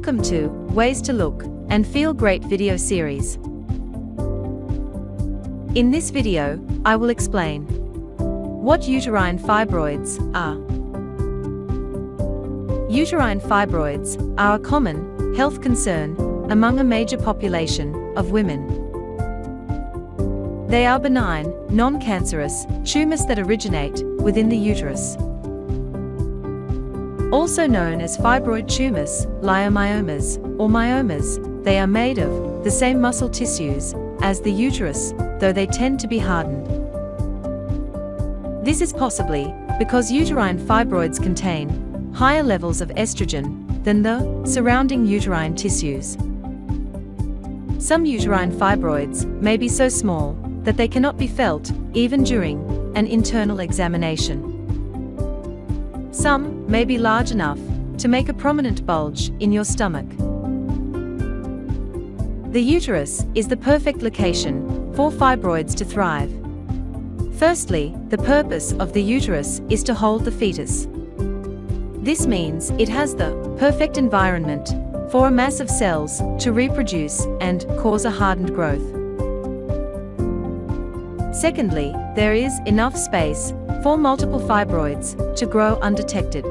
Welcome to Ways to Look and Feel Great video series. In this video, I will explain what uterine fibroids are. Uterine fibroids are a common health concern among a major population of women. They are benign, non-cancerous tumours that originate within the uterus. Also known as fibroid tumours, leiomyomas, or myomas, they are made of the same muscle tissues as the uterus, though they tend to be hardened. This is possibly because uterine fibroids contain higher levels of estrogen than the surrounding uterine tissues. Some uterine fibroids may be so small that they cannot be felt even during an internal examination. Some may be large enough to make a prominent bulge in your stomach. The uterus is the perfect location for fibroids to thrive. Firstly, the purpose of the uterus is to hold the fetus. This means it has the perfect environment for a mass of cells to reproduce and cause a hardened growth. Secondly, there is enough space for multiple fibroids to grow undetected.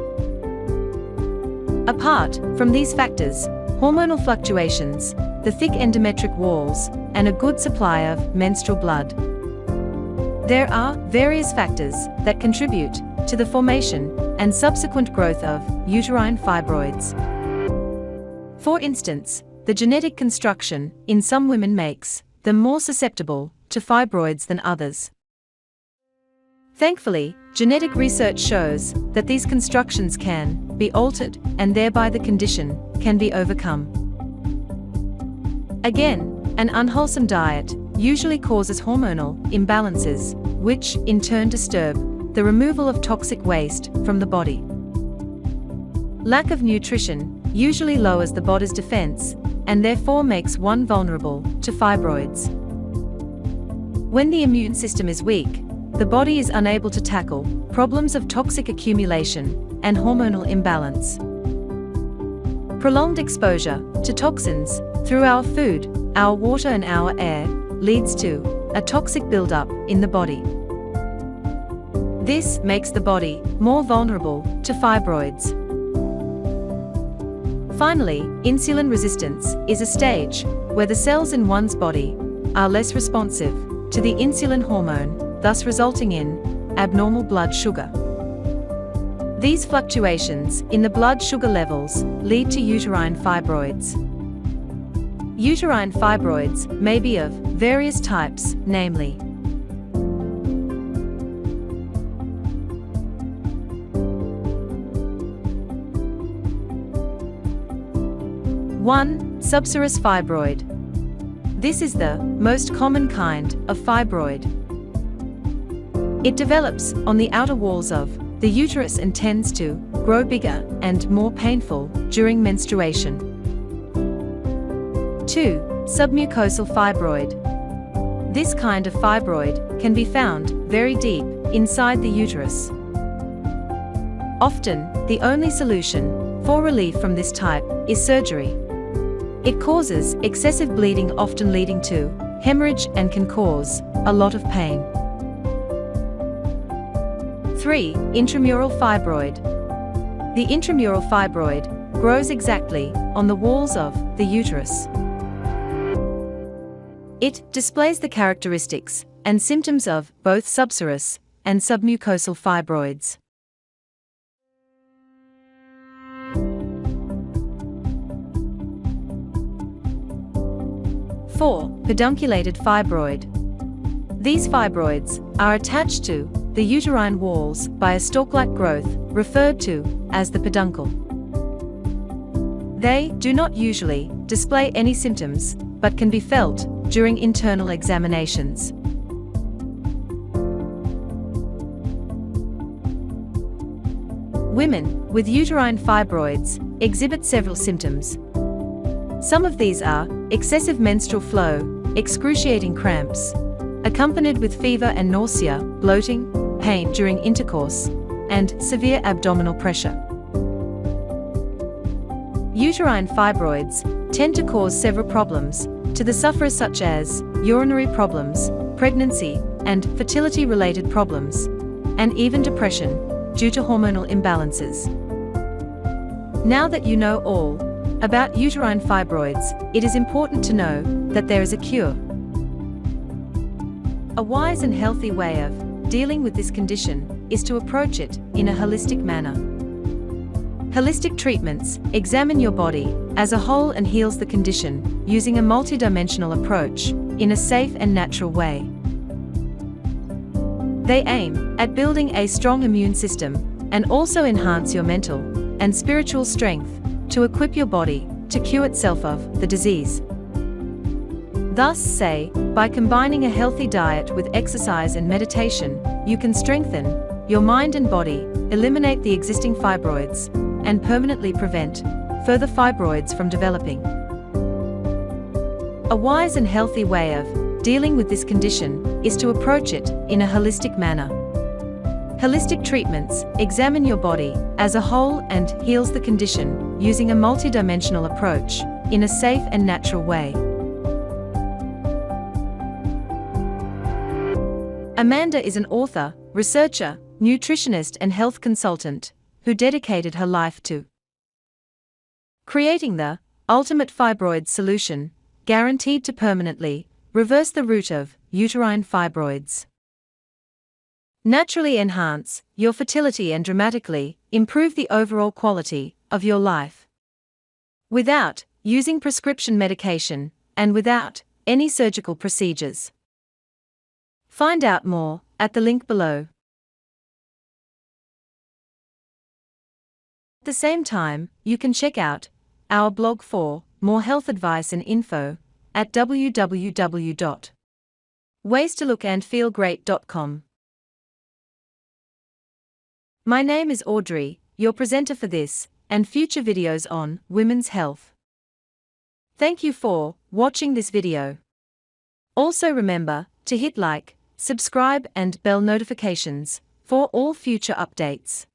Apart from these factors, hormonal fluctuations, the thick endometric walls, and a good supply of menstrual blood. There are various factors that contribute to the formation and subsequent growth of uterine fibroids. For instance, the genetic construction in some women makes them more susceptible to fibroids than others. Thankfully, genetic research shows that these constructions can be altered, and thereby the condition can be overcome. Again, an unwholesome diet usually causes hormonal imbalances, which in turn disturb the removal of toxic waste from the body. Lack of nutrition usually lowers the body's defense and therefore makes one vulnerable to fibroids. When the immune system is weak, the body is unable to tackle problems of toxic accumulation and hormonal imbalance. Prolonged exposure to toxins through our food, our water and our air leads to a toxic buildup in the body. This makes the body more vulnerable to fibroids. Finally, insulin resistance is a stage where the cells in one's body are less responsive to the insulin hormone, thus resulting in abnormal blood sugar. These fluctuations in the blood sugar levels lead to uterine fibroids. Uterine fibroids may be of various types, namely: 1. Subserous fibroid. This is the most common kind of fibroid. It develops on the outer walls of the uterus and tends to grow bigger and more painful during menstruation. 2. Submucosal fibroid. This kind of fibroid can be found very deep inside the uterus. Often, the only solution for relief from this type is surgery. It causes excessive bleeding, often leading to hemorrhage, and can cause a lot of pain. 3. Intramural fibroid. The intramural fibroid grows exactly on the walls of the uterus. It displays the characteristics and symptoms of both subserous and submucosal fibroids. 4. Pedunculated fibroid. These fibroids are attached to the uterine walls by a stalk-like growth referred to as the peduncle. They do not usually display any symptoms, but can be felt during internal examinations. Women with uterine fibroids exhibit several symptoms. Some of these are excessive menstrual flow, excruciating cramps, accompanied with fever and nausea, bloating, pain during intercourse, and severe abdominal pressure. Uterine fibroids tend to cause several problems to the sufferer, such as urinary problems, pregnancy and fertility-related problems, and even depression due to hormonal imbalances. Now that you know all about uterine fibroids, it is important to know that there is a cure. A wise and healthy way of dealing with this condition is to approach it in a holistic manner. Holistic treatments examine your body as a whole and heals the condition using a multidimensional approach in a safe and natural way. They aim at building a strong immune system and also enhance your mental and spiritual strength to equip your body to cure itself of the disease. Thus, say, by combining a healthy diet with exercise and meditation, you can strengthen your mind and body, eliminate the existing fibroids, and permanently prevent further fibroids from developing. A wise and healthy way of dealing with this condition is to approach it in a holistic manner. Holistic treatments examine your body as a whole and heals the condition using a multidimensional approach in a safe and natural way. Amanda is an author, researcher, nutritionist and health consultant who dedicated her life to creating the ultimate fibroid solution, guaranteed to permanently reverse the root of uterine fibroids, naturally enhance your fertility and dramatically improve the overall quality of your life, without using prescription medication and without any surgical procedures. Find out more at the link below. At the same time, you can check out our blog for more health advice and info at www.waystolookandfeelgreat.com. My name is Audrey, your presenter for this and future videos on women's health. Thank you for watching this video. Also remember to hit like, subscribe and bell notifications for all future updates.